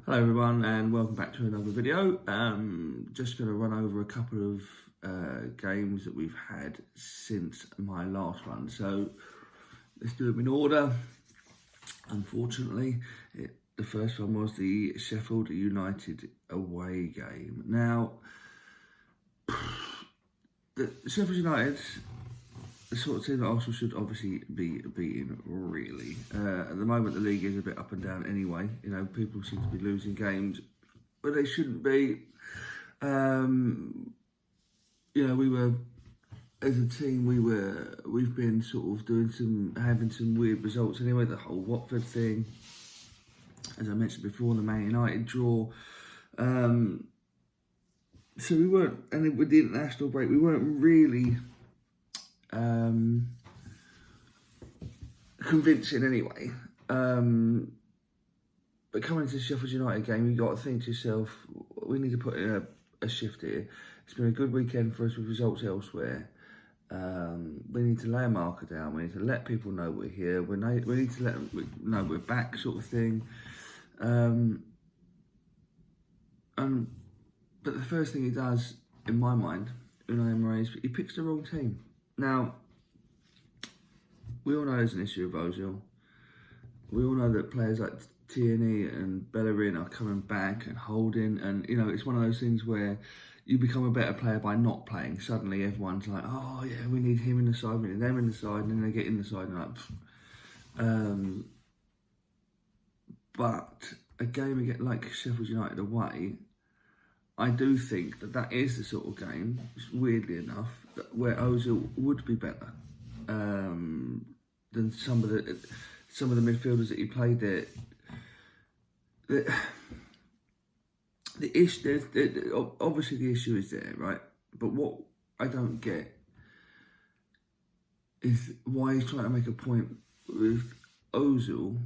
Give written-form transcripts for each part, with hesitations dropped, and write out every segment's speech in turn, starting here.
Hello everyone and welcome back to another video. Just going to run over a couple of games that we've had since my last one. So let's do them in order. Unfortunately, the first one was the Sheffield United away game. Now, the Sheffield United, the sort of team that Arsenal should obviously be beating, really. At the moment, the league is a bit up and down anyway. You know, people seem to be losing games, but they shouldn't be. You know, we were, as a team, we've been sort of having some weird results anyway. The whole Watford thing, as I mentioned before, the Man United draw. So we weren't, and with the international break, we weren't really convincing anyway. But coming to the Sheffield United game, you've got to think to yourself, we need to put in a shift here. It's been a good weekend for us with results elsewhere. We need to lay a marker down. We need to let people know we're here. We need to let them know we're back, sort of thing. But the first thing he does, in my mind, Unai Emery, is he picks the wrong team. Now, we all know there's an issue with Ozil. We all know that players like Tierney and Bellerin are coming back and holding, and you know, it's one of those things where you become a better player by not playing. Suddenly everyone's like, oh yeah, we need him in the side, we need them in the side, and then they get in the side and like, but a game like Sheffield United away, I do think that is the sort of game, weirdly enough, where Ozil would be better than some of the midfielders that he played there. Obviously the issue is there, right? But what I don't get is why he's trying to make a point with Ozil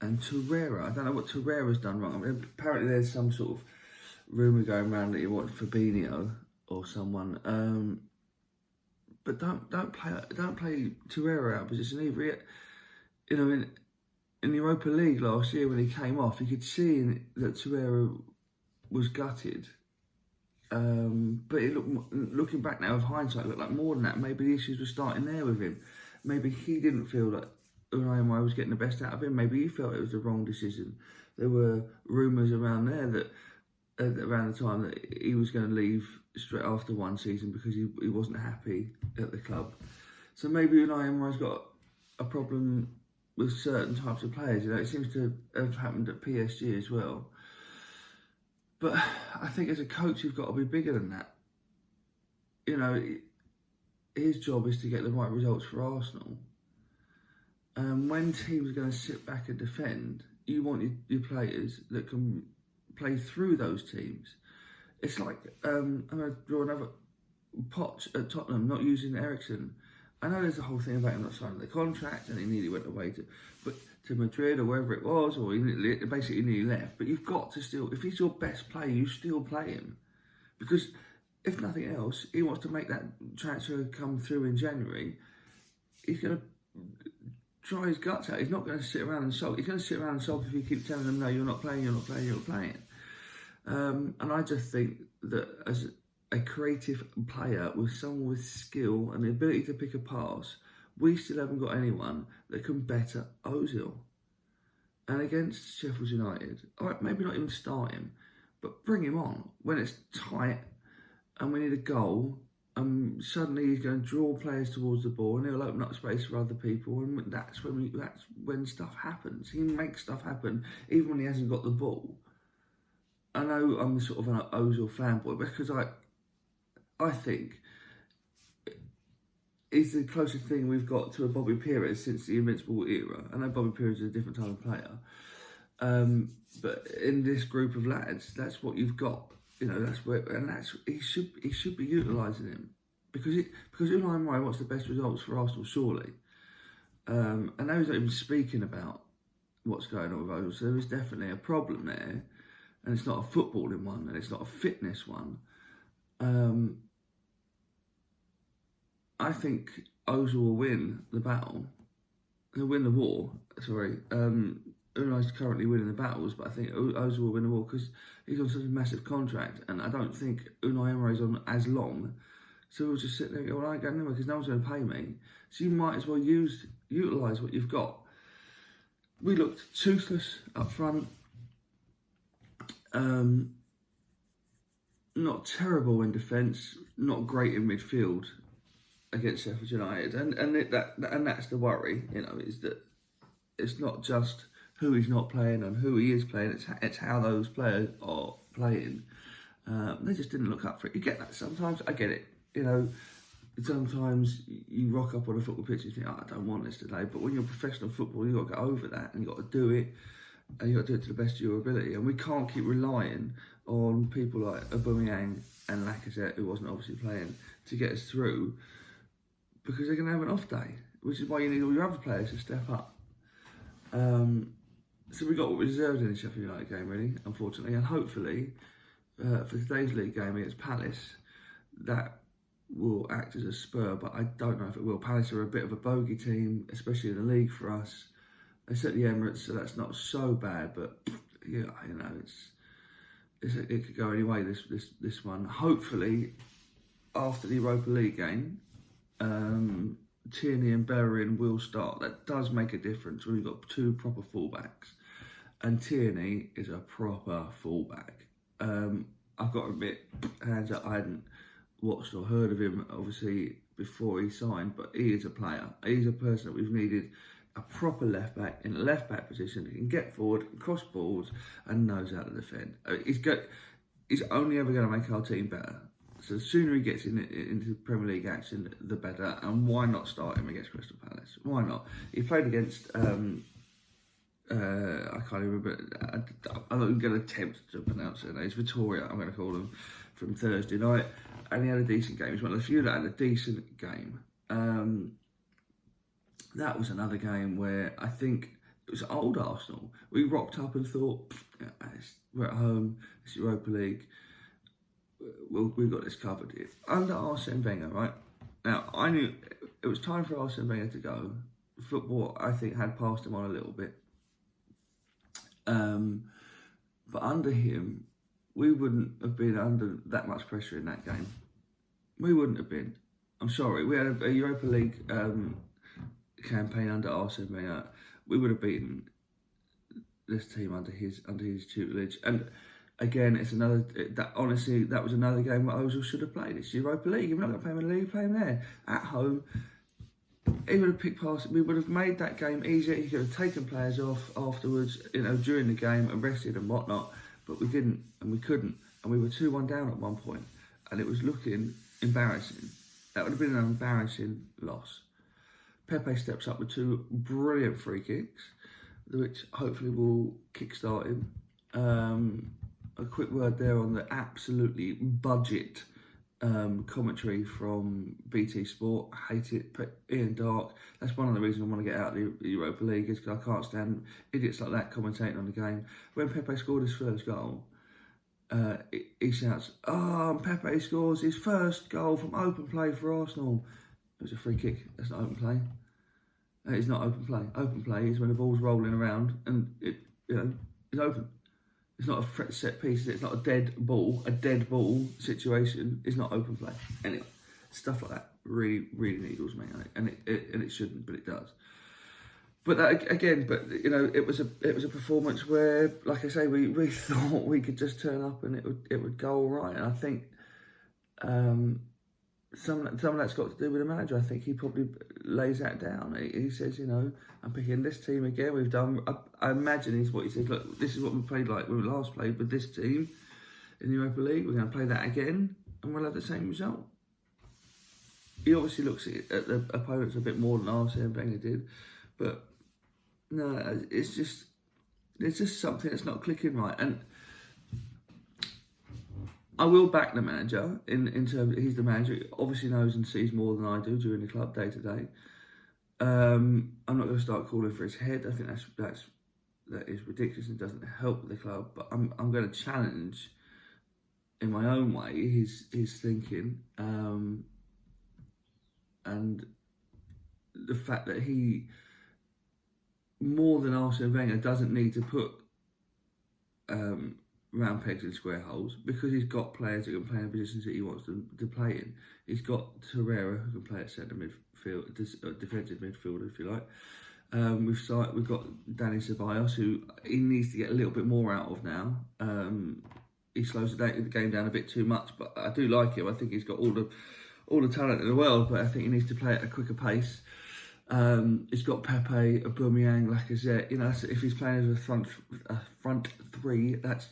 and Torreira. I don't know what Torreira's done wrong. I mean, apparently there's some sort of rumour going around that he wants Fabinho or someone. But don't play Torreira out of position either. You know, in the Europa League last year when he came off, you could see that Torreira was gutted. But looking back now, with hindsight, it looked like more than that. Maybe the issues were starting there with him. Maybe he didn't feel that Unai Emery was getting the best out of him. Maybe he felt it was the wrong decision. There were rumours around there that around the time that he was going to leave straight after one season because he wasn't happy at the club. So maybe Unai Emery's got a problem with certain types of players. You know, it seems to have happened at PSG as well. But I think as a coach, you've got to be bigger than that. You know, his job is to get the right results for Arsenal. When teams are going to sit back and defend, you want your players that can play through those teams. It's like, I'm going to draw another Potts at Tottenham not using Eriksen. I know there's a whole thing about him not signing the contract and he nearly went away to Madrid or wherever it was, or he basically nearly left. But you've got to still, if he's your best player, you still play him. Because if nothing else, he wants to make that transfer come through in January. He's going to try his guts out. He's not going to sit around and sulk. He's going to sit around and sulk if you keep telling them, no, you're not playing, you're not playing, you're not playing. And I just think that as a creative player with someone with skill and the ability to pick a pass, we still haven't got anyone that can better Ozil. And against Sheffield United, all right, maybe not even start him, but bring him on when it's tight and we need a goal. Suddenly he's going to draw players towards the ball and he'll open up space for other people, and that's when stuff happens. He makes stuff happen even when he hasn't got the ball. I know I'm sort of an Ozil fanboy because I think he's the closest thing we've got to a Bobby Pires since the Invincible era. I know Bobby Pires is a different type of player, but in this group of lads, that's what you've got. You know, he should be utilising him because Unai Emery wants the best results for Arsenal, surely. And now he's not even speaking about what's going on with Ozil, so there is definitely a problem there, and it's not a footballing one, and it's not a fitness one. I think Ozil will win the battle. He'll win the war. Sorry. Unai's currently winning the battles, but I think Ozil will win the war because he's on such a massive contract, and I don't think Unai Emery's on as long. So we'll just sit there and go, well, I ain't going anywhere because no one's going to pay me. So you might as well utilise what you've got. We looked toothless up front. Not terrible in defence, not great in midfield against Sheff United, and that's the worry, is that it's not just who he's not playing and who he is playing. It's how those players are playing. They just didn't look up for it. You get that sometimes. I get it. Sometimes you rock up on a football pitch and you think, I don't want this today. But when you're professional football, you've got to get over that and you've got to do it. And you've got to do it to the best of your ability. And we can't keep relying on people like Aubameyang and Lacazette, who wasn't obviously playing, to get us through, because they're going to have an off day, which is why you need all your other players to step up. So we got what we deserved in the Sheffield United game, really, unfortunately. And hopefully, for today's league game against Palace, that will act as a spur, but I don't know if it will. Palace are a bit of a bogey team, especially in the league for us. They set the Emirates, so that's not so bad, but yeah, it could go any way, this one. Hopefully, after the Europa League game, Tierney and Bellerin will start. That does make a difference when we've got two proper fullbacks, and Tierney is a proper fullback. I've got to admit, hands up, I hadn't watched or heard of him obviously before he signed, but he is a player. He's a person that we've needed. A proper left back in a left back position, he can get forward, can cross balls, and knows how to defend. He's only ever going to make our team better. So the sooner he gets into Premier League action, the better. And why not start him against Crystal Palace? Why not? He played against I can't remember. I'm not going to attempt to pronounce their names. Vittoria, I'm going to call them, from Thursday night, and he had a decent game. He's one of the few that had a decent game. That was another game where I think it was old Arsenal. We rocked up and thought, we're at home, it's Europa League, we've got this covered. Under Arsene Wenger, right? Now, I knew it was time for Arsene Wenger to go. Football, I think, had passed him on a little bit. But under him, we wouldn't have been under that much pressure in that game. We wouldn't have been. I'm sorry. We had a Europa League campaign under Arsene Wenger. We would have beaten this team under his tutelage. And again, honestly, that was another game where Ozil should have played. It's Europa League. If we're not going to play him in the league, play him there at home. He would have picked past. We would have made that game easier. He could have taken players off afterwards, during the game and rested and whatnot. But we didn't, and we couldn't, and we were 2-1 down at one point, and it was looking embarrassing. That would have been an embarrassing loss. Pepe steps up with two brilliant free kicks, which hopefully will kickstart him. A quick word there on the absolutely budget commentary from BT Sport. I hate it. Ian Dark. That's one of the reasons I want to get out of the Europa League, is because I can't stand idiots like that commentating on the game. When Pepe scored his first goal, he shouts, Pepe scores his first goal from open play for Arsenal. It was a free kick. That's not open play. It's not open play. Open play is when the ball's rolling around and it's open. It's not a set piece. It's not a dead ball. A dead ball situation is not open play. Anyway, stuff like that really, really needles me, and it shouldn't, but it does. But that, again, it was a performance where, like I say, we thought we could just turn up and it would go all right. And I think some of that's got to do with the manager. I think he probably lays that down. He says, I'm picking this team again. We've done. I imagine is what he says. Look, this is what we played like when we last played with this team in the Europa League. We're going to play that again, and we'll have the same result. He obviously looks at the opponents a bit more than Arsene Wenger did, but no, it's just there's just something that's not clicking right. And I will back the manager in terms of he's the manager. He obviously knows and sees more than I do during the club day to day. I'm not going to start calling for his head. I think that is ridiculous and doesn't help the club. But I'm going to challenge in my own way his thinking and the fact that he more than Arsene Wenger doesn't need to put round pegs in square holes, because he's got players that can play in positions that he wants them to play in. He's got Torreira, who can play at centre midfield, defensive midfielder, if you like. We've got Dani Ceballos, who he needs to get a little bit more out of now. He slows the game down a bit too much, but I do like him. I think he's got all the talent in the world, but I think he needs to play at a quicker pace. He's got Pepe, Aubameyang, Lacazette. You know, if he's playing as a front three, that's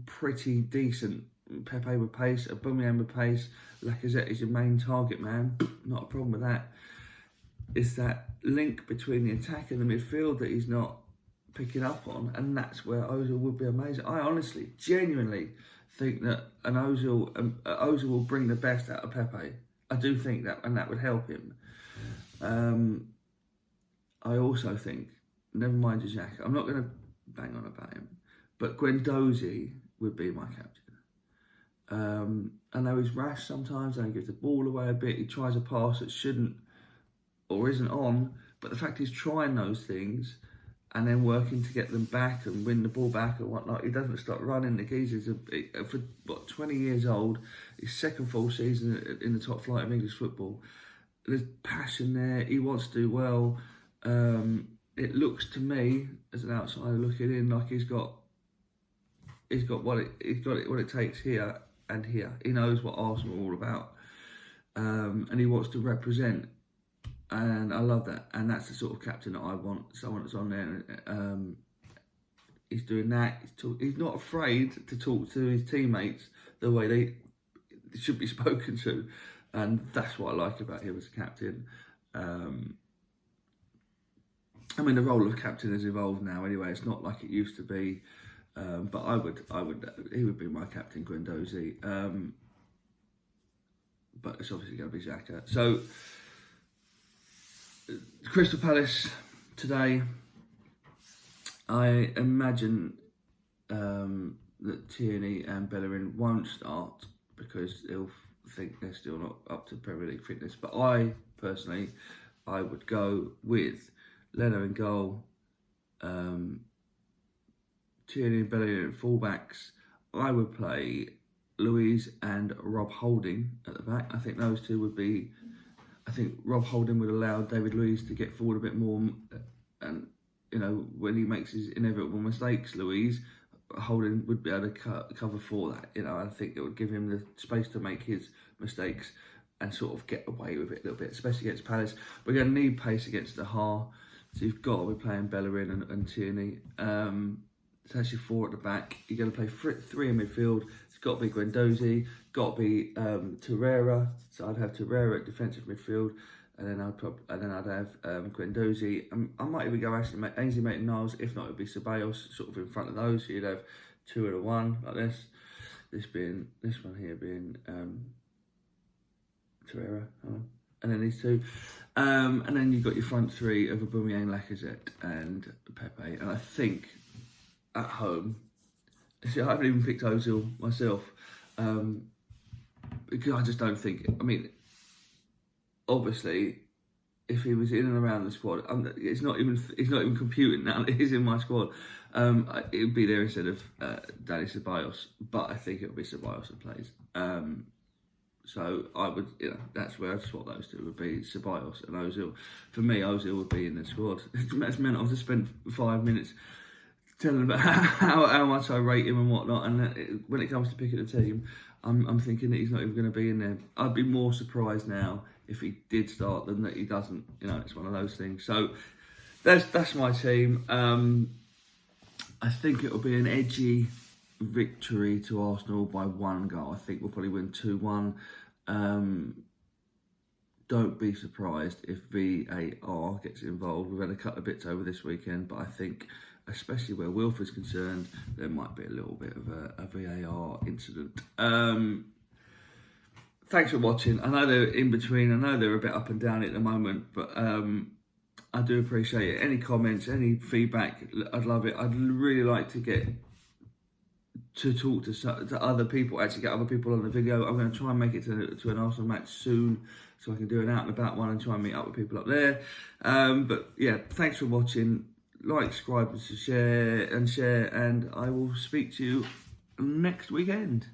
pretty decent. Pepe with pace, Aubameyang with pace, Lacazette is your main target man. Not a problem with that. It's that link between the attack and the midfield that he's not picking up on, and that's where Ozil would be amazing. I honestly, genuinely think that an Ozil will bring the best out of Pepe. I do think that, and that would help him. I also think, never mind Xhaka, I'm not going to bang on about him, but Guendouzi would be my captain. I know he's rash sometimes, and he gives the ball away a bit. He tries a pass that shouldn't or isn't on, but the fact he's trying those things and then working to get them back and win the ball back and whatnot, he doesn't stop running. The geezer's for 20 years old, his second full season in the top flight of English football. There's passion there. He wants to do well. It looks to me, as an outsider looking in, like he's got what it takes here and here. He knows what Arsenal are all about, and he wants to represent. And I love that, and that's the sort of captain that I want. Someone that's on there. He's doing that. He's not afraid to talk to his teammates the way they should be spoken to, and that's what I like about him as a captain. I mean, the role of captain has evolved now. Anyway, it's not like it used to be. But he would be my captain, Guendouzi. But it's obviously going to be Xhaka. So, Crystal Palace today, I imagine that Tierney and Bellerin won't start because they'll think they're still not up to Premier League fitness. But I would go with Leno in goal, Tierney and Bellerin at fullbacks. I would play Luiz and Rob Holding at the back. I think those two would be. I think Rob Holding would allow David Luiz to get forward a bit more, and when he makes his inevitable mistakes, Luiz Holding would be able to cover for that. I think it would give him the space to make his mistakes and sort of get away with it a little bit, especially against Palace. We're going to need pace against the Haar, so you've got to be playing Bellerin and Tierney. It's actually four at the back. You're going to play three in midfield. It's got to be Guendouzi, got to be Torreira. So I'd have Torreira at defensive midfield, and then I'd have Guendouzi. I might even go Ainsley Maitland-Niles. If not, it'd be Ceballos sort of in front of those. So you'd have two and a one like this. This one here being Torreira, and then these two, and then you've got your front three of Aubameyang, Lacazette, and Pepe. And I think at home, see, I haven't even picked Ozil myself, because I just don't think. I mean, obviously, if he was in and around the squad, he's not even computing now that he's in my squad. It would be there instead of Dani Ceballos, but I think it would be Ceballos that plays. So I would, that's where I'd swap those two. Would be Ceballos and Ozil. For me, Ozil would be in the squad. That's meant I've just spent 5 minutes telling about how much I rate him and whatnot. And when it comes to picking a team, I'm thinking that he's not even going to be in there. I'd be more surprised now if he did start than that he doesn't. It's one of those things. So that's my team. I think it'll be an edgy victory to Arsenal by 1 goal. I think we'll probably win 2-1. Don't be surprised if VAR gets involved. We've had a couple of bits over this weekend, but I think, especially where Wilfred's concerned, there might be a little bit of a VAR incident. Thanks for watching. I know they're in between. I know they're a bit up and down at the moment, but I do appreciate it. Any comments, any feedback, I'd love it. I'd really like to get to talk to other people, actually get other people on the video. I'm going to try and make it to an Arsenal match soon, so I can do an out and about one and try and meet up with people up there. But yeah, thanks for watching. like, subscribe, and share, and I will speak to you next weekend.